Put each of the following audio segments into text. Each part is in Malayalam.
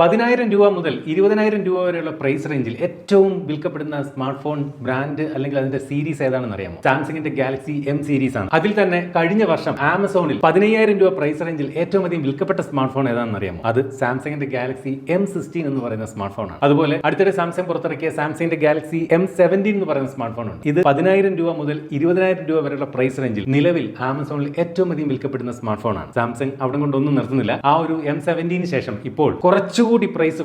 10,000 രൂപ മുതൽ 20,000 രൂപ വരെയുള്ള പ്രൈസ് റേഞ്ചിൽ ഏറ്റവും വിൽക്കപ്പെടുന്ന സ്മാർട്ട് ഫോൺ ബ്രാൻഡ് അല്ലെങ്കിൽ അതിന്റെ സീരീസ് ഏതാണെന്ന് അറിയാമോ? സാംസങ്ങിന്റെ ഗാലക്സി എം സീരീസ് ആണ്. അതിൽ തന്നെ കഴിഞ്ഞ വർഷം ആമസോണിൽ 15,000 രൂപ പ്രൈസ് റേഞ്ചിൽ ഏറ്റവും അധികം വിൽക്കപ്പെട്ട സ്മാർട്ട് ഫോൺ ഏതാണെന്ന് അറിയാമോ? അത് സാംസങ്ങിന്റെ ഗാലക്സി M16 എന്ന് പറയുന്ന സ്മാർട്ട് ഫോൺ ആണ്. അതുപോലെ അടുത്തിടെ സാംസങ് പുറത്തിറക്കിയ സാംസങ്ങിന്റെ ഗാലക്സി M17 എന്ന് പറയുന്ന സ്മാർട്ട് ഫോൺ ഉണ്ട്. ഇത് 10,000 രൂപ മുതൽ 20,000 രൂപ വരെയുള്ള പ്രൈസ് റേഞ്ചിൽ നിലവിൽ ആമസോണിൽ ഏറ്റവും അധികം വിൽക്കപ്പെടുന്ന സ്മാർട്ട് ഫോൺ ആണ്. സാംസങ് അവിടെ കൊണ്ടൊന്നും നിർത്തുന്നില്ല. ആ ഒരു M17 ശേഷം ഇപ്പോൾ കുറച്ചുകൂടി പ്രൈസ്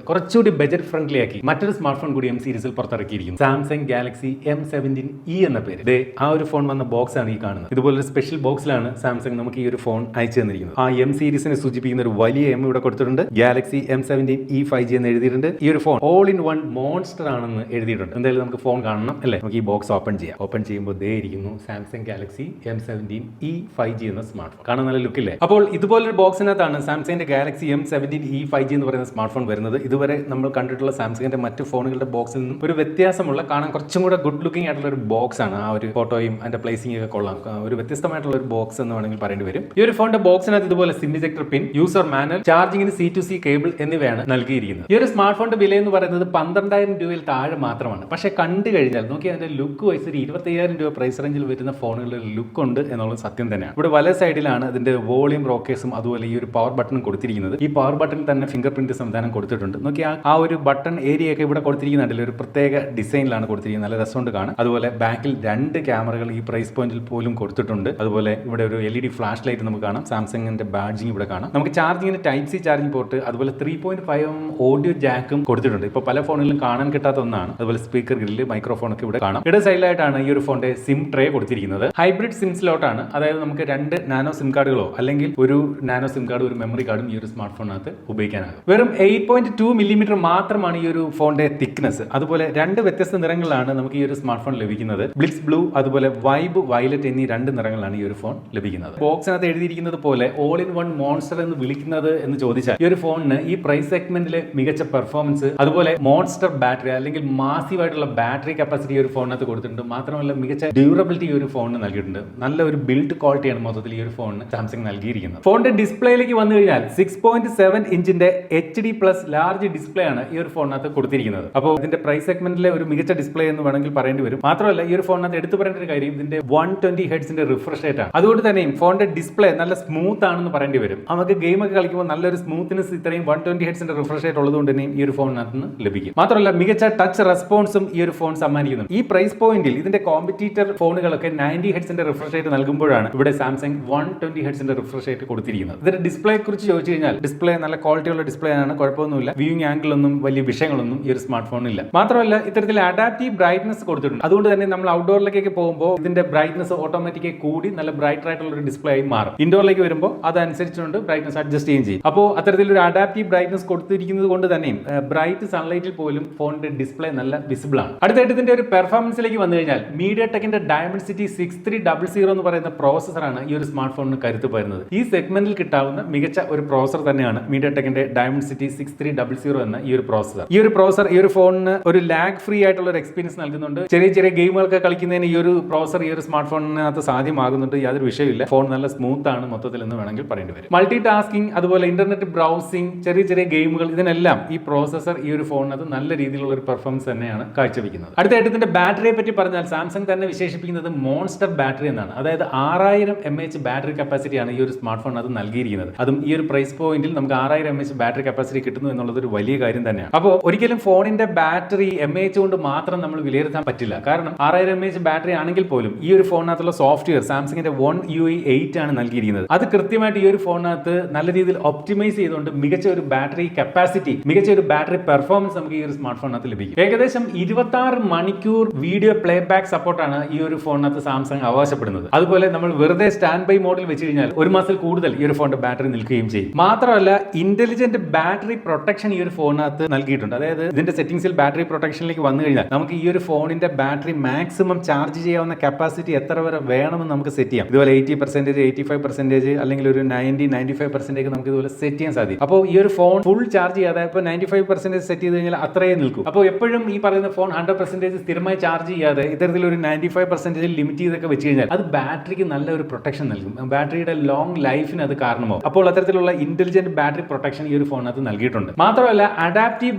കുറച്ചുകൂടി ബജറ്റ് ഫ്രണ്ട്ലി ആക്കി മറ്റൊരു സ്മാർട്ട് ഫോൺ കൂടി എം സീരീസിൽ പുറത്തിറക്കിയിരിക്കുന്നു. സാംസങ് ഗാലക്സി M17e എന്ന പേര്. ആ ഒരു ഫോൺ വന്ന ബോക്സ് ആണ് ഈ കാണുന്നത്. ഇതുപോലൊരു സ്പെഷ്യൽ ബോക്സിലാണ് സാംസങ് നമുക്ക് ഈ ഒരു ഫോൺ അയച്ചു തന്നിരിക്കുന്നത്. ആ എം സീരീസിനെ സൂചിപ്പിക്കുന്ന ഒരു വലിയ എം ഇവിടെ കൊടുത്തിട്ടുണ്ട്. ഗാലക്സി M17e 5G എന്ന് എഴുതിയിട്ടുണ്ട്. ഈ ഒരു phone all in one monster ആണെന്ന് എഴുതിയിട്ടുണ്ട്. എന്തായാലും നമുക്ക് ഫോൺ കാണണം അല്ലേ? നമുക്ക് ഈ ബോക്സ് ഓപ്പൺ ചെയ്യാം. ഓപ്പൺ ചെയ്യുമ്പോൾ ദേ ഇരിക്കുന്നു സാംസങ് ഗാലക്സി M17e 5G എന്ന സ്മാർട്ട് ഫോൺ. കാണാൻ നല്ല ലുക്കില്ലേ? അപ്പോൾ ഇതുപോലൊരു ബോക്സിനകത്താണ് സാംസങ്ങിന്റെ ഗാലക്സി M17e 5G എന്ന് പറയുന്ന സ്മാർട്ട് ഫോൺ വരുന്നത്. ഇതുവരെ നമ്മൾ കണ്ടിട്ടുള്ള സാംസങ്ങിന്റെ മറ്റു ഫോണുകളുടെ ബോക്സിൽ നിന്നും ഒരു വ്യത്യാസമുള്ള, കാണാൻ കുറച്ചും കൂടെ ഗുഡ് ലുക്കിംഗ് ആയിട്ടുള്ള ഒരു ബോക്സ് ആണ്. ആ ഒരു ഫോട്ടോയും അതിന്റെ പ്ലേസിംഗ് ഒക്കെ കൊള്ളാം. ഒരു വ്യത്യസ്തമായിട്ടുള്ള ഒരു ബോക്സ് എന്ന് വേണമെങ്കിൽ പറയേണ്ടി വരും. ഈ ഒരു ഫോണിന്റെ ബോക്സിനകത്ത് ഇതുപോലെ സിം ഇജക്ടർ പിൻ, യൂസർ മാനുവൽ, ചാർജിങ്ങിന് C2C കേബിൾ എന്നിവയാണ് നൽകിയിരിക്കുന്നത്. ഈ ഒരു സ്മാർട്ട് ഫോണിന്റെ വില എന്ന് പറയുന്നത് 12,000 രൂപയിൽ താഴെ മാത്രമാണ്. പക്ഷേ കണ്ടു കഴിഞ്ഞാൽ നോക്കി അതിന്റെ ലുക്ക് വൈസ് ഒരു 25,000 രൂപ പ്രൈസ് റേഞ്ചിൽ വരുന്ന ഫോണുകളുടെ ലുക്ക് ഉണ്ട് എന്നുള്ളത് സത്യം തന്നെയാണ്. ഇവിടെ വല സൈഡിലാണ് ഇതിന്റെ വോളിയം റോക്കേഴ്സും അതുപോലെ ഈ ഒരു പവർ ബട്ടണും കൊടുത്തിരിക്കുന്നത്. ഈ പവർ ബട്ടണിൽ തന്നെ ഫിംഗർ പ്രിന്റ് സംവിധാനം കൊടുത്തിട്ടുണ്ട്. നോക്കി ആ ഒരു ബട്ടൺ ഏരിയ ഒക്കെ ഇവിടെ കൊടുത്തിരിക്കുന്നുണ്ടല്ലോ, ഒരു പ്രത്യേക ഡിസൈനിലാണ് കൊടുത്തിരിക്കുന്നത്. നല്ല രസമുണ്ട് കാണാൻ. അതുപോലെ ബാക്കിൽ 2 ക്യാമറകൾ ഈ പ്രൈസ് പോയിന്റിൽ പോലും കൊടുത്തിട്ടുണ്ട്. അതുപോലെ ഇവിടെ ഒരു LED ഫ്ലാഷ് ലൈറ്റ് നമുക്ക് കാണാം. സാംസങ്ങിന്റെ ബാഡ്ജിങ് ഇവിടെ കാണാം. നമുക്ക് ചാർജിങ്ങിന് Type-C ചാർജിംഗ് പോർട്ട്, അതുപോലെ 3.5 ഓഡിയോ ജാക്കും കൊടുത്തിട്ടുണ്ട്. ഇപ്പോൾ പല ഫോണുകളിലും കാണാൻ കിട്ടാത്ത ഒന്നാണ്. അതുപോലെ സ്പീക്കർ ഗ്രില്ല്, മൈക്രോഫോൺ ഒക്കെ ഇവിടെ കാണാം. ഇടത് സൈഡിലായിട്ടാണ് ഈ ഒരു ഫോണിന്റെ സിം ട്രേ കൊടുത്തിരിക്കുന്നത്. ഹൈബ്രിഡ് സിം സ്ലോട്ടാണ്. അതായത് നമുക്ക് 2 നാനോ സിം കാർഡുകളോ അല്ലെങ്കിൽ ഒരു നാനോ സിം കാർഡ്, ഒരു മെമ്മറി കാർഡും ഈ ഒരു സ്മാർട്ട് ഫോണിനകത്ത് ഉപയോഗിക്കാനാകും. വെറും 8.2 മില്ലിമീറ്റർ മാത്രമാണ് ഈ ഒരു ഫോണിന്റെ തിക്നെസ്. അതുപോലെ 2 വ്യത്യസ്ത നിറങ്ങളിലാണ് നമുക്ക് ഈ ഒരു സ്മാർട്ട് ഫോൺ ലഭിക്കുന്നത്. ബ്ലിക്സ് ബ്ലൂ അതുപോലെ വൈബ് വയലറ്റ് എന്നീ 2 നിറങ്ങളിലാണ് ഈ ഒരു ഫോൺ ലഭിക്കുന്നത്. ബോക്സിനകത്ത് എഴുതിയിരിക്കുന്നത് പോലെ ഓൾ ഇൻ വൺ മോൺസ്റ്റർ എന്ന് വിളിക്കുന്നത് എന്ന് ചോദിച്ചാൽ ഈ ഒരു ഫോണിന് ഈ പ്രൈസ് സെഗ്മെന്റിലെ മികച്ച പെർഫോമൻസ്, അതുപോലെ മോൺസ്റ്റർ ബാറ്ററി അല്ലെങ്കിൽ മാസീവ് ആയിട്ടുള്ള ബാറ്ററി കപ്പാസിറ്റി ഈ ഒരു ഫോണിനകത്ത് കൊടുത്തിട്ടുണ്ട്. മാത്രമല്ല മികച്ച ഡ്യൂറബിലിറ്റി ഈ ഒരു ഫോണിന് നൽകിയിട്ടുണ്ട്. നല്ല ഒരു ബിൽഡ് ക്വാളിറ്റിയാണ് മൊത്തത്തിൽ ഈ ഒരു ഫോണിന് സാംസങ് നൽകിയിരിക്കുന്നത്. ഫോണിന്റെ ഡിസ്പ്ലേയിലേക്ക് വന്നു കഴിഞ്ഞാൽ 6.7 ഇഞ്ചിന്റെ HD+ ലാർജ് ഡിസ്പ്ലേ ആണ് ഈ ഒരു ഫോണിനകത്ത് കൊടുത്തിരിക്കുന്നത്. അപ്പോൾ ഇതിന്റെ പ്രൈസ് സെഗ്മെന്റിലെ ഒരു മികച്ച ഡിസ്പ്ലേ എന്ന് വേണമെങ്കിൽ പറയേണ്ടി വരും. മാത്രമല്ല ഈ ഒരു ഫോണിനകത്ത് എടുത്തു പറയേണ്ട ഒരു കാര്യം ഇതിന്റെ 120 ഹെർട്സിന്റെ റിഫ്രഷ് റേറ്റ് ആണ്. അതുകൊണ്ട് തന്നെയും ഫോണിന്റെ ഡിസ്പ്ലേ നല്ല സ്മൂത്ത് ആണെന്ന് പറയേണ്ടി വരും. നമുക്ക് ഗെയിം ഒക്കെ കളിക്കുമ്പോൾ നല്ലൊരു സ്മൂത്ത്നെസ് ഇത്രയും 120 ഹെർട്സിന്റെ റിഫ്രഷ് റേറ്റ് ഉള്ളതുകൊണ്ട് തന്നെയും ഈ ഒരു ഫോണിനകത്ത് നിന്ന് ലഭിക്കും. മാത്രമല്ല മികച്ച ടച്ച് റെസ്പോൺസും ഈ ഒരു ഫോൺ സമ്മാനിക്കുന്നു. ഈ പ്രൈസ് പോയിന്റിൽ ഇതിന്റെ കോമ്പറ്റീറ്റർ ഫോണുകളൊക്കെ 90 ഹെർട്സിന്റെ റിഫ്രഷ് റേറ്റ് നൽകുമ്പോഴാണ് ഇവിടെ സാംസങ് 120 ഹെർട്സിന്റെ റിഫ്രഷ് റേറ്റ് കൊടുത്തിരിക്കുന്നത്. ഇതിന്റെ ഡിസ്പ്ലേയെ കുറിച്ച് ചോദിച്ചു കഴിഞ്ഞാൽ ഡിസ്പ്ലേ നല്ല ക്വാളിറ്റിയുള്ള ഡിസ്പ്ലേ ആണ്, കുഴപ്പമൊന്നുമില്ല. വ്യൂയിങ് ആംഗിൾ ഒന്നും വലിയ വിഷയങ്ങളൊന്നും ഈ ഒരു സ്മാർട്ട് ഫോണില്ല. മാത്രമല്ല ഇത്തരത്തിൽ അഡാപ്റ്റീവ് ബ്രൈറ്റ്നസ് കൊടുത്തിട്ടുണ്ട്. അതുകൊണ്ട് തന്നെ നമ്മൾ ഔട്ട്ഡോറിലേക്കൊക്കെ പോകുമ്പോൾ ഇതിന്റെ ബ്രൈറ്റ്നസ് ഓട്ടോമാറ്റിക്കായി കൂടി നല്ല ബ്രൈറ്റർ ആയിട്ടുള്ള ഒരു ഡിസ്പ്ലേ ആയി മാറും. ഇൻഡോറിലേക്ക് വരുമ്പോൾ അതനുസരിച്ചുകൊണ്ട് ബ്രൈറ്റ്നസ് അഡ്ജസ്റ്റ് ചെയ്യുകയും ചെയ്യും. അപ്പോൾ അത്തരത്തിലൊരു അഡാപ്റ്റീവ് ബ്രൈറ്റ്നസ് കൊടുത്തിരിക്കുന്നത് കൊണ്ട് തന്നെയും ബ്രൈറ്റ് സൺലൈറ്റിൽ പോലും ഫോണിന്റെ ഡിസ്പ്ലേ നല്ല വിസിബിൾ ആണ്. അടുത്തായിട്ട് ഇതിന്റെ ഒരു പെർഫോമൻസിലേക്ക് വന്നു കഴിഞ്ഞാൽ MediaTekന്റെ Dimensity 6300 എന്ന് പറയുന്ന പ്രോസസറാണ് ഈ ഒരു സ്മാർട്ട് ഫോണിന് കരുത്ത് പകരുന്നത്. ഈ സെഗ്മെന്റിൽ കിട്ടാവുന്ന മികച്ച ഒരു പ്രോസസർ തന്നെയാണ് MediaTekന്റെ Dimensity 6300 എന്ന ഈ ഒരു പ്രോസസർ. ഈ ഒരു ഫോണിന് ഒരു ലാഗ് ഫ്രീ ആയിട്ടുള്ള ഒരു എക്സ്പീരിയൻസ് നൽകുന്നുണ്ട്. ചെറിയ ഗെയിമുകളൊക്കെ കളിക്കുന്നതിന് ഈ ഒരു പ്രോസസർ ഈ ഒരു സ്മാർട്ട് ഫോണിനകത്ത് സാധ്യമാകുന്നുണ്ട്. യാതൊരു വിഷയമില്ല. ഫോൺ നല്ല സ്മൂത്ത് ആണ് മൊത്തത്തിൽ എന്ന് വേണമെങ്കിൽ പറയേണ്ടി വരും. മൾട്ടി ടാസ്കിംഗ്, അതുപോലെ ഇന്റർനെറ്റ് ബ്രൗസിംഗ്, ചെറിയ ഗെയിമുകൾ, ഇതിനെല്ലാം ഈ പ്രോസസർ ഈ ഒരു ഫോണിനകത്ത് നല്ല രീതിയിലുള്ള ഒരു പെർഫോമൻസ് തന്നെയാണ് കാഴ്ചവെക്കുന്നത്. അടുത്തായിട്ട് ഇതിന്റെ ബാറ്ററിയെ പറ്റി പറഞ്ഞാൽ സാംസങ് തന്നെ വിശേഷിപ്പിക്കുന്നത് മോൺസ്റ്റർ ബാറ്ററി എന്നാണ്. അതായത് 6000 mAh ബാറ്ററി കപ്പാസിറ്റിയാണ് ഈ ഒരു സ്മാർട്ട് ഫോൺ അത് നൽകിയിരിക്കുന്നത്. അതും ഈ ഒരു പ്രൈസ് പോയിന്റിൽ നമുക്ക് 6000 mAh ബാറ്ററി കപ്പാസിറ്റി കിട്ടുന്നു എന്നുള്ളത് ഒരു വലിയ കാര്യം തന്നെയാണ്. അപ്പോൾ ഒരിക്കലും ഫോണിന്റെ ബാറ്ററി mAh കൊണ്ട് മാത്രം നമ്മൾ വിലയിരുത്താൻ പറ്റില്ല. കാരണം 6000 mAh ബാറ്ററി ആണെങ്കിൽ പോലും ഈ ഒരു ഫോണിനകത്തുള്ള സോഫ്റ്റ്വെയർ സാംസങ്ങിന്റെ One UI 8 ആണ് നൽകിയിരിക്കുന്നത്. അത് കൃത്യമായിട്ട് ഈ ഒരു ഫോണിനകത്ത് നല്ല രീതിയിൽ ഒപ്റ്റിമൈസ് ചെയ്തുകൊണ്ട് മികച്ച ഒരു ബാറ്ററി കപ്പാസിറ്റി, മികച്ച ഒരു ബാറ്ററി പെർഫോമൻസ് നമുക്ക് ഈ ഒരു സ്മാർട്ട് ഫോണിനകത്ത് ലഭിക്കും. ഏകദേശം 26 മണിക്കൂർ വീഡിയോ പ്ലേ ബാക്ക് സപ്പോർട്ടാണ് ഈ ഒരു ഫോണിനകത്ത് സാംസങ് അവകാശപ്പെടുന്നത്. അതുപോലെ നമ്മൾ വെറുതെ സ്റ്റാൻഡ് ബൈ മോഡിൽ വെച്ച് കഴിഞ്ഞാൽ 1 മാസത്തിൽ കൂടുതൽ ഈ ഒരു ഫോണിന്റെ ബാറ്ററി നിൽക്കുകയും ചെയ്യും. മാത്രമല്ല ഇന്റലിജന്റ് ബാറ്ററി പ്രൊട്ടക്ഷൻ ഈ ഒരു ഫോണിനകത്ത് നൽകിയിട്ടുണ്ട്. അതായത് ഇതിന്റെ സെറ്റിംഗ്സിൽ ബാറ്ററി പ്രൊട്ടക്ഷനിലേക്ക് വന്നു കഴിഞ്ഞാൽ നമുക്ക് ഈ ഒരു ഫോണിന്റെ ബാറ്ററി മാക്സിമം ചാർജ് ചെയ്യാവുന്ന കപ്പാസിറ്റി എത്ര വരെ വേണമെന്ന് നമുക്ക് സെറ്റ് ചെയ്യാം. ഇതുപോലെ 80%, 85% അല്ലെങ്കിൽ ഒരു 90-95% നമുക്ക് ഇതുപോലെ സെറ്റ് ചെയ്യാൻ സാധിക്കും. അപ്പോൾ ഈ ഒരു ഫോൺ ഫുൾ ചാർജ് ചെയ്യാതെ ഇപ്പോൾ 95% സെറ്റ് ചെയ്ത് കഴിഞ്ഞാൽ അത്രയേ നിൽക്കും. അപ്പോൾ എപ്പോഴും ഈ പറയുന്ന ഫോൺ 100% സ്ഥിരമായി ചാർജ് ചെയ്യാതെ ഇത്തരത്തിലൊരു 95% ലിമിറ്റ് ചെയ്തൊക്കെ വെച്ച് കഴിഞ്ഞാൽ അത് ബാറ്ററിക്ക് നല്ല ഒരു പ്രൊട്ടക്ഷൻ നൽകും. ബാറ്ററിയുടെ ലോങ് ലൈഫിന് അത് കാരണമാവും. അപ്പോൾ അത്തരത്തിലുള്ള ഇന്റലിജന്റ് ബാറ്ററി പ്രൊട്ടക്ഷൻ ഈ ഒരു ഫോൺ ഫോണിനകത്ത് നൽകിയിട്ടുണ്ട്. മാത്രമല്ല അഡാപ്റ്റീവ്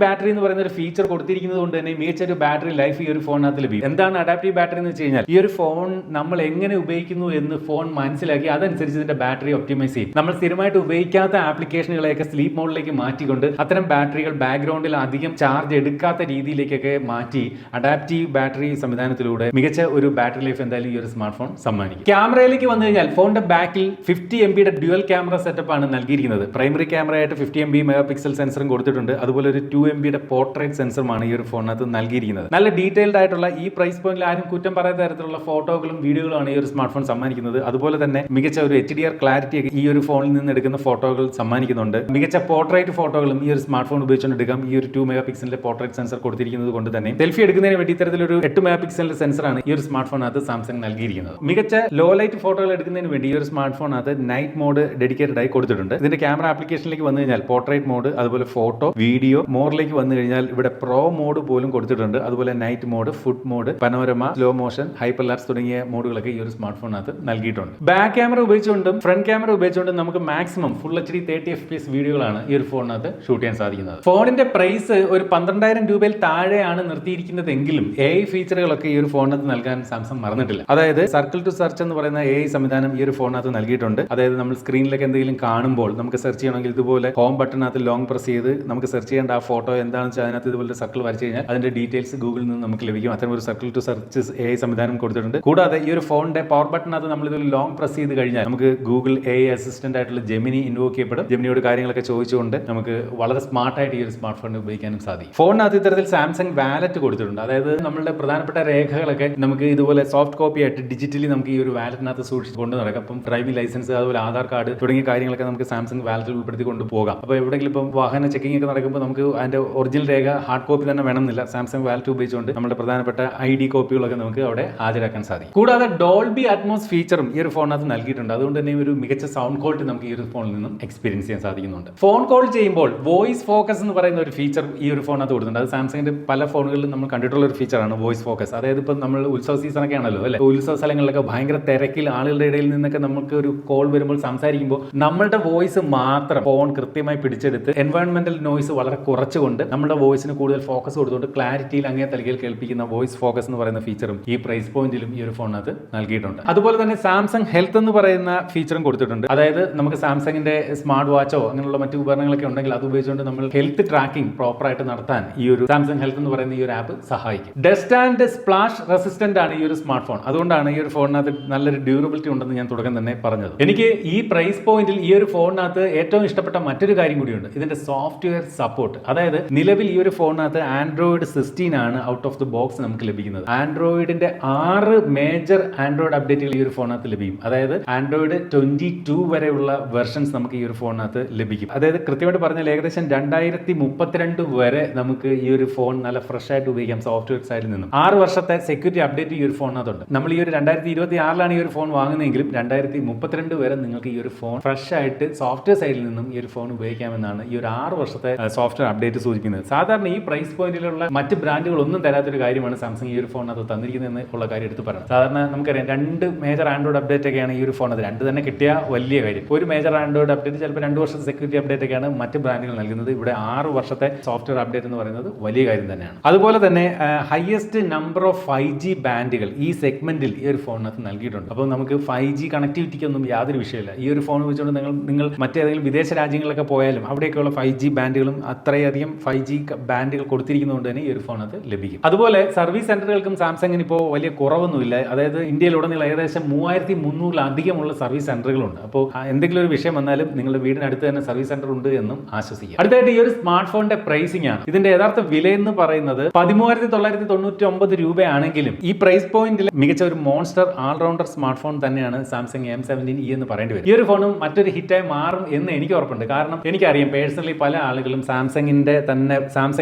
ബാറ്ററി എന്ന് പറയുന്ന ഒരു ഫീച്ചർ കൊടുത്തിരിക്കുന്നത് കൊണ്ട് തന്നെ മികച്ച ഒരു ബാറ്ററി ലൈഫ് ഈ ഒരു ഫോണിനകത്ത് ലഭിക്കും. എന്താണ് അഡാപ്റ്റീവ് ബാറ്ററി എന്ന് വെച്ച് കഴിഞ്ഞാൽ ഈ ഒരു ഫോൺ നമ്മൾ എങ്ങനെ ഉപയോഗിക്കുന്നു എന്ന് ഫോൺ മനസ്സിലാക്കി അതനുസരിച്ച് ഇതിന്റെ ബാറ്ററി ഒപ്റ്റിമൈസ് ചെയ്യും. നമ്മൾ സ്ഥിരമായിട്ട് ഉപയോഗിക്കാത്ത ആപ്ലിക്കേഷനുകളെയൊക്കെ സ്ലീപ്പ് മോഡിലേക്ക് മാറ്റിക്കൊണ്ട് അത്തരം ബാറ്ററികൾ ബാക്ക്ഗ്രൗണ്ടിൽ അധികം ചാർജ് എടുക്കാത്ത രീതിയിലേക്കൊക്കെ മാറ്റി അഡാപ്റ്റീവ് ബാറ്ററി സംവിധാനത്തിലൂടെ മികച്ച ഒരു ബാറ്ററി ലൈഫ് എന്തായാലും ഈ ഒരു സ്മാർട്ട് ഫോൺ സമ്മാനിക്കും. ക്യാമറയിലേക്ക് വന്നു കഴിഞ്ഞാൽ ഫോണിന്റെ ബാക്കിൽ 50 MB ഡ്യുവൽ ക്യാമറ സെറ്റപ്പ് ആണ് നൽകിയിരിക്കുന്നത്. പ്രൈമറി ക്യാമറയായിട്ട് 50 MB മെഗാ പിക്സൽ സെൻസറും കൊടുത്തിട്ടുണ്ട്. അതുപോലെ ഒരു 2 MB പോർട്രേറ്റ് സെൻസറുമാണ് ഈ ഒരു ഫോണിനകത്ത് നൽകിയിരിക്കുന്നത്. നല്ല ഡീറ്റെയിൽഡ് ആയിട്ടുള്ള ഈ പ്രൈസ് പോയിന്റിൽ ആരും കുറ്റം പറയാത്ത തരത്തിലുള്ള ഫോട്ടോകളും വീഡിയോകളുമാണ് ഈ ഒരു സ്മാർട്ട് ഫോൺ സമ്മാനിക്കുന്നത്. അതുപോലെ തന്നെ മികച്ച ഒരു HDR ക്ലാരിറ്റി ഈ ഒരു ഫോണിൽ നിന്ന് എടുക്കുന്ന ഫോട്ടോകൾ സമ്മാനിക്കുന്നുണ്ട്. മികച്ച പോർട്രേറ്റ് ഫോട്ടോകളും ഈ ഒരു സ്മാർട്ട് ഫോൺ ഉപയോഗിച്ചുകൊണ്ട് എടുക്കാം. ഈ ഒരു 2 മെഗാ പിക്സലിന്റെ പോർട്രേറ്റ് സെൻസർ കൊടുത്തിരിക്കുന്നത് കൊണ്ട് തന്നെ സെൽഫി എടുക്കുന്നതിന് വേണ്ടി ഇത്തരത്തിലൊരു 8 മെഗാ പിക്സലിന്റെ സെൻസറാണ് ഈ ഒരു സ്മാർട്ട് ഫോണിനകത്ത് സാംസങ് നൽകിയിരിക്കുന്നത്. മികച്ച ലോ ലൈറ്റ് ഫോട്ടോകൾ എടുക്കുന്നതിന് വേണ്ടി ഈ ഒരു സ്മാർട്ട് ഫോണിനകത്ത് നൈറ്റ് മോഡ് ഡെഡിക്കേറ്റഡ് ആയി കൊടുത്തിട്ടുണ്ട്. ഇതിന്റെ ക്യാമറ ആപ്ലിക്കേഷനിലേക്ക് വന്നു കഴിഞ്ഞാൽ പോർട്രേറ്റ് മോഡ്, അതുപോലെ ഫോട്ടോ, വീഡിയോ, മോറിലേക്ക് വന്നു കഴിഞ്ഞാൽ ഇവിടെ പ്രോ മോഡ് പോലും കൊടുത്തിട്ടുണ്ട്. അതുപോലെ night mode, food mode, panorama, slow motion, hyperlapse തുടങ്ങിയ മോഡുകളൊക്കെ ഈ ഒരു സ്മാർട്ട് ഫോണിനകത്ത് നൽകിയിട്ടുണ്ട്. ബാക്ക് ക്യാമറ ഉപയോഗിച്ചുകൊണ്ടും ഫ്രണ്ട് ക്യാമറ ഉപയോഗിച്ചുകൊണ്ടും നമുക്ക് മാക്സിമം ഫുൾ HD 30 FPS വീഡിയോകളാണ് ഈ ഒരു ഫോണിനകത്ത് ഷൂട്ട് ചെയ്യാൻ സാധിക്കുന്നത്. ഫോണിന്റെ പ്രൈസ് ഒരു 12,000 രൂപയിൽ താഴെയാണ് നിർത്തിയിരിക്കുന്നതെങ്കിലും AI ഫീച്ചറുകളൊക്കെ ഈ ഒരു ഫോണിനകത്ത് നൽകാൻ സാംസങ് മറന്നിട്ടില്ല. അതായത് സർക്കിൾ ടു സെർച്ച് എന്ന് പറയുന്ന AI സംവിധാനം ഈ ഒരു ഫോണിനകത്ത് നൽകിയിട്ടുണ്ട്. അതായത് നമ്മൾ സ്ക്രീനിലേക്ക് എന്തെങ്കിലും കാണുമ്പോൾ നമുക്ക് സെർച്ച് ചെയ്യണമെങ്കിൽ ഇതുപോലെ ഹോം ബട്ടണിനകത്ത് ലോങ് പ്രസ് ചെയ്ത് നമുക്ക് സെർച്ച് ചെയ്യേണ്ട ആ ഫോട്ടോ എന്താണെന്ന് വെച്ചാൽ അതിനകത്ത് ഇതുപോലെ സർക്കിൾ വരച്ചു കഴിഞ്ഞാൽ അതിന്റെ ഡീറ്റെയിൽസ് ഗൂഗിളിൽ നിന്ന് നമുക്ക് ലഭിക്കും. അത്തരം ഒരു സർക്കിൾ ടു സെർച്ച് AI സംവിധാനം കൊടുത്തിട്ടുണ്ട്. കൂടാതെ ഈ ഒരു ഫോണിന്റെ പവർ ബട്ടണിനകത്ത് നമ്മൾ ഇതുപോലെ ലോങ് പ്രസ് ചെയ്ത് കഴിഞ്ഞാൽ നമുക്ക് ഗൂഗിൾ AI അസിസ്റ്റന്റ് ആയിട്ടുള്ള ജെമിനി ഇൻവോക്ക് ചെയ്യപ്പെടും. ജെമിനിയോട് കാര്യങ്ങളൊക്കെ ചോദിച്ചുകൊണ്ട് നമുക്ക് വളരെ സ്മാർട്ടായിട്ട് ഈ ഒരു സ്മാർട്ട് ഫോണിൽ ഉപയോഗിക്കാനും സാധിക്കും. ഫോണിനകത്ത് ഇത്തരത്തിൽ സാംസങ് വാലറ്റ് കൊടുത്തിട്ടുണ്ട്. അതായത് നമ്മളുടെ പ്രധാനപ്പെട്ട രേഖകളൊക്കെ നമുക്ക് ഇതുപോലെ സോഫ്റ്റ് കോപ്പി ആയിട്ട് ഡിജിറ്റലി നമുക്ക് ഈ ഒരു വാലറ്റിനകത്ത് സൂക്ഷിച്ച് കൊണ്ട് നടക്കാം. അപ്പം ഡ്രൈവിംഗ് ലൈസൻസ്, അതുപോലെ ആധാർ കാർഡ് തുടങ്ങിയ കാര്യങ്ങളൊക്കെ നമുക്ക് സാംസങ് വാലറ്റിൽ ഉൾപ്പെടുത്തി കൊണ്ടുപോകാം. അപ്പോൾ എവിടെയെങ്കിലും ഇപ്പം വാഹന ചെക്കിംഗ് ഒക്കെ നടക്കുമ്പോൾ നമുക്ക് അതിന്റെ ഒറിജിനൽ രേഖ ഹാർഡ് കോപ്പി തന്നെ വേണമെന്നില്ല. സാംസങ് വാലറ്റ് ഉപയോഗിച്ചുകൊണ്ട് നമ്മുടെ പ്രധാനപ്പെട്ട ID കോപ്പികളൊക്കെ നമുക്ക് അവിടെ ഹാജരാക്കാൻ സാധിക്കും. കൂടാതെ ഡോൾബി അറ്റ്മോസ് ഫീച്ചറും ഈ ഒരു ഫോണിനകത്ത് നൽകിയിട്ടുണ്ട്. അതുകൊണ്ട് തന്നെ ഒരു മികച്ച സൗണ്ട് ക്വാളിറ്റി നമുക്ക് ഈ ഒരു ഫോണിൽ നിന്നും എക്സ്പീരിയൻസ് ചെയ്യാൻ സാധിക്കുന്നുണ്ട്. ഫോൺ കോൾ ചെയ്യുമ്പോൾ വോയിസ് ഫോക്കസ് എന്ന് പറയുന്ന ഒരു ഫീച്ചർ ഈ ഒരു ഫോണിനകത്ത് കൊടുത്തിട്ടുണ്ട്. അത് സാംസങ്ങിന്റെ പല ഫോണുകളിലും നമ്മൾ കണ്ടിട്ടുള്ള ഒരു ഫീച്ചറാണ് വോയിസ് ഫോക്കസ്. അതായത് ഇപ്പം നമ്മൾ ഉത്സവ സീസണൊക്കെ ആണല്ലോ അല്ലെ, ഉത്സവ സ്ഥലങ്ങളിലൊക്കെ ഭയങ്കര തിരക്കിൽ ആളുകളുടെ ഇടയിൽ നിന്നൊക്കെ നമുക്ക് ഒരു കോൾ വരുമ്പോൾ സംസാരിക്കുമ്പോൾ നമ്മളുടെ വോയിസ് മാത്രം ഫോൺ കൃത്യമായി പിടിച്ചെടുത്ത് എൻവയോൺമെന്റൽ നോയ്സ് വളരെ കുറച്ചുകൊണ്ട് നമ്മുടെ വോയിസിന് കൂടുതൽ ഫോക്കസ് കൊടുത്തുകൊണ്ട് ക്ലാരിറ്റിയിൽ അങ്ങേ തലകയിൽ കേൾപ്പിക്കുന്ന വോയിസ് ഫോക്കസ് എന്ന് പറയുന്ന ഫീച്ചറും ഈ പ്രൈസ് പോയിന്റിലും ഈ ഒരു ഫോണിനകത്ത് നൽകിയിട്ടുണ്ട്. അതുപോലെ തന്നെ സാംസങ് ഹെൽത്ത് എന്ന് പറയുന്ന ഫീച്ചറും കൊടുത്തിട്ടുണ്ട്. അതായത് നമുക്ക് സാംസങ്ങിന്റെ സ്മാർട്ട് വാച്ചോ അങ്ങനെയുള്ള മറ്റു ഉപകരണങ്ങളൊക്കെ ഉണ്ടെങ്കിൽ അത് ഉപയോഗിച്ചുകൊണ്ട് നമ്മൾ ഹെൽത്ത് ട്രാക്കിംഗ് പ്രോപ്പറായിട്ട് നടത്താൻ ഈ ഒരു സാംസങ് ഹെൽത്ത് എന്ന് പറയുന്ന ഈ ഒരു ആപ്പ് സഹായിക്കും. ഡസ്റ്റ് ആൻഡ് സ്പ്ലാഷ് റെസിസ്റ്റന്റ് ആണ് ഈ ഒരു സ്മാർട്ട് ഫോൺ. അതുകൊണ്ടാണ് ഈ ഒരു ഫോണിനകത്ത് നല്ലൊരു ഡ്യൂറബിലിറ്റി ഉണ്ടെന്ന് ഞാൻ തുടക്കം തന്നെ പറഞ്ഞത്. എനിക്ക് ഈ പ്രൈസ് പോയിന്റിൽ ഈ ഒരു ഫോണിനകത്ത് ഏറ്റവും ഇഷ്ടപ്പെട്ട മറ്റൊരു കാര്യം കൂടിയുണ്ട്, ഇതിന്റെ സോഫ്റ്റ്വെയർ സപ്പോർട്ട്. അതായത് നിലവിൽ ഈ ഒരു ഫോണിനകത്ത് ആൻഡ്രോയിഡ് 16 ആണ് ഔട്ട് ഓഫ് ദി ബോക്സ് നമുക്ക് ലഭിക്കുന്നത്. ആൻഡ്രോയിഡിന്റെ 6 മേജർ ആൻഡ്രോയിഡ് അപ്ഡേറ്റുകൾ ഈ ഒരു ഫോണിനകത്ത് ലഭിക്കും. അതായത് ആൻഡ്രോയിഡ് 22 വരെയുള്ള വെർഷൻസ് നമുക്ക് ഈ ഒരു ഫോണിനകത്ത് ലഭിക്കും. അതായത് കൃത്യമായിട്ട് പറഞ്ഞാൽ ഏകദേശം 2032 വരെ നമുക്ക് ഈ ഒരു ഫോൺ നല്ല ഫ്രഷ് ആയിട്ട് ഉപയോഗിക്കാം സോഫ്റ്റ്വെയർ സൈഡിൽ നിന്നും. 6 വർഷത്തെ സെക്യൂരിറ്റി അപ്ഡേറ്റ് ഈ ഒരു ഫോണിനകത്തുണ്ട്. നമ്മൾ ഈ ഒരു 2026 ഈ ഒരു ഫോൺ വാങ്ങുന്നതെങ്കിലും 2032 വരെ നിങ്ങൾക്ക് ഈ ഒരു ഫോൺ ഫ്രഷ് ആയിട്ട് സോഫ്റ്റ്വെയർ സൈഡിൽ നിന്നും ഈ ഒരു ഫോൺ ഉപയോഗിക്കാമെന്നാണ് ഈ ഒരു 6 വർഷത്തെ സോഫ്റ്റ്വെയർ അപ്ഡേറ്റ് സൂചിപ്പിക്കുന്നത്. സാധാരണ ഈ പ്രൈസ് പോയിന്റിലുള്ള മറ്റ് ബ്രാൻഡുകൾ ഒന്നും തരാത്തൊരു കാര്യമാണ് സാംസങ് ഈ ഒരു ഫോൺ അത് തന്നിരിക്കുന്നത് ഉള്ള കാര്യം എടുത്ത് പറയണം. സാധാരണ നമുക്കറിയാം 2 മേജർ ആൻഡ്രോയിഡ് അപ്ഡേറ്റ് ഒക്കെയാണ് ഈ ഒരു ഫോൺ. അത് 2 തന്നെ കിട്ടിയ വലിയ കാര്യം. ഒരു മേജർ ആൻഡ്രോയിഡ് അപ്ഡേറ്റ് ചിലപ്പോൾ 2 വർഷത്തെ സെക്യൂരിറ്റി അപ്ഡേറ്റ് ഒക്കെയാണ് മറ്റ് ബ്രാൻഡുകൾ നൽകുന്നത്. ഇവിടെ 6 വർഷത്തെ സോഫ്റ്റ്വെയർ അപ്ഡേറ്റ് എന്ന് പറയുന്നത് വലിയ കാര്യം തന്നെയാണ്. അതുപോലെ തന്നെ ഹയസ്റ്റ് നമ്പർ ഓഫ് 5G ബാൻഡുകൾ ഈ സെഗ്മെന്റിൽ ഈ ഒരു ഫോണിനകത്ത് നൽകിയിട്ടുണ്ട്. അപ്പോൾ നമുക്ക് 5G കണക്ടിവിറ്റിക്കൊന്നും യാതൊരു വിഷയമില്ല. ഈ ഒരു ഫോൺ വെച്ചുകൊണ്ട് നിങ്ങൾ മറ്റേതെങ്കിലും വിദേശ രാജ്യങ്ങളിലൊക്കെ പോയാലും അവിടെയൊക്കെയുള്ള 5G ബാൻഡുകളും അത്രയധികം 5G ബാൻഡുകൾ കൊടുത്തിരിക്കുന്നതുകൊണ്ട് തന്നെ ഈ ഒരു ഫോൺ അത് ലഭിക്കും. അതുപോലെ സർവീസ് സെന്ററുകൾക്കും സാംസങ്ങിന് ഇപ്പോൾ വലിയ കുറവൊന്നുമില്ല. അതായത് ഇന്ത്യയിലുടനീളം ഏകദേശം 3300-ലധികമുള്ള സർവീസ് സെന്ററുകളുണ്ട്. അപ്പോൾ എന്തെങ്കിലും ഒരു വിഷയം വന്നാലും നിങ്ങളുടെ വീടിനടുത്ത് തന്നെ സർവീസ് സെന്റർ ഉണ്ട് എന്നും ആശ്വസിക്കുക. അടുത്തായിട്ട് ഈ ഒരു സ്മാർട്ട് ഫോണിന്റെ പ്രൈസിംഗ് ആണ്. ഇതിന്റെ യഥാർത്ഥ വില എന്ന് പറയുന്നത് 13,999 രൂപയാണെങ്കിലും ഈ പ്രൈസ് പോയിന്റിൽ മികച്ച ഒരു മോൺസ്റ്റർ ഓൾറൗണ്ടർ സ്മാർട്ട് ഫോൺ തന്നെയാണ് സാംസങ് M17e എന്ന് പറയേണ്ടി വരും. ഈ ഒരു ഫോണും മറ്റൊരു ഹിറ്റായി മാറും എന്ന് എനിക്ക് ഉറപ്പുണ്ട്. കാരണം എനിക്കറിയാം പേഴ്സണലി പല ആളുകളും സാംസങ്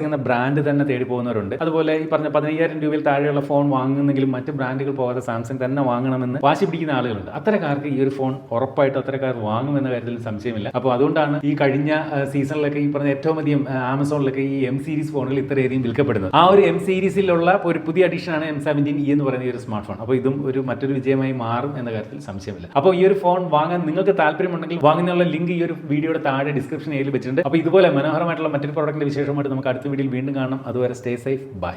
എന്ന ബ്രാൻഡ് തന്നെ തേടി പോകുന്നവരുണ്ട്. അതുപോലെ ഈ പറഞ്ഞ 15,000 രൂപയിൽ താഴെയുള്ള ഫോൺ വാങ്ങുന്നെങ്കിലും മറ്റ് ബ്രാൻഡുകൾ പോകാതെ സാംസങ് തന്നെ വാങ്ങണമെന്ന് വാശി പിടിക്കുന്ന ആളുകളുണ്ട്. അത്തരക്കാർക്ക് ഈ ഒരു ഫോൺ ഉറപ്പായിട്ട് അത്തരക്കാർ വാങ്ങുമെന്ന കാര്യത്തിൽ സംശയമില്ല. അപ്പോൾ അതുകൊണ്ടാണ് ഈ കഴിഞ്ഞ സീസണിലൊക്കെ ഈ പറഞ്ഞ ഏറ്റവും അധികം ആമസോണിലൊക്കെ ഈ M സീരീസ് ഫോണുകൾ ഇത്രയധികം വിൽക്കപ്പെടുന്നത്. ആ ഒരു M സീരീസിലുള്ള ഒരു പുതിയ അഡീഷനാണ് M17e എന്ന് പറയുന്ന ഈ ഒരു സ്മാർട്ട് ഫോൺ. അപ്പോൾ ഇതും മറ്റൊരു വിജയമായി മാറും എന്ന കാര്യത്തിൽ സംശയമില്ല. അപ്പോൾ ഈ ഒരു ഫോൺ വാങ്ങാൻ നിങ്ങൾക്ക് താല്പര്യമുണ്ടെങ്കിൽ വാങ്ങുന്നതിനുള്ള ലിങ്ക് ഈ ഒരു വീഡിയോയുടെ താഴെ ഡിസ്ക്രിപ്ഷൻ കയ്യിൽ വെച്ചിട്ടുണ്ട്. അപ്പോൾ ഇതുപോലെ മനോഹരമായിട്ടുള്ള മറ്റൊരു പ്രോഡക്റ്റിന്റെ വിശേഷമായിട്ട് നമുക്ക് അടുത്ത വീഡിയോയിൽ വീണ്ടും കാണാം. അതുവരെ സ്റ്റേ സേഫ്, ബൈ.